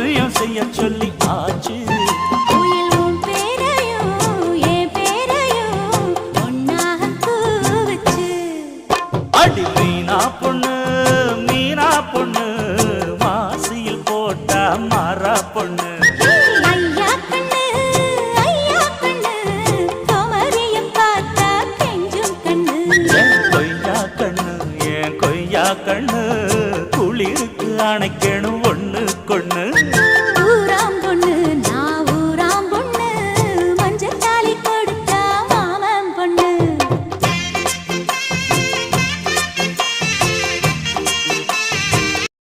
கல்யாணம் செய்ய சொல்லி ஆச்சு. அடி மீனா பொண்ணு மீனா பொண்ணு மாசியில் போட்டா மாறா பொண்ணு. கொய்யா கண்ணு குளிருக்கு அணைக்கணும்.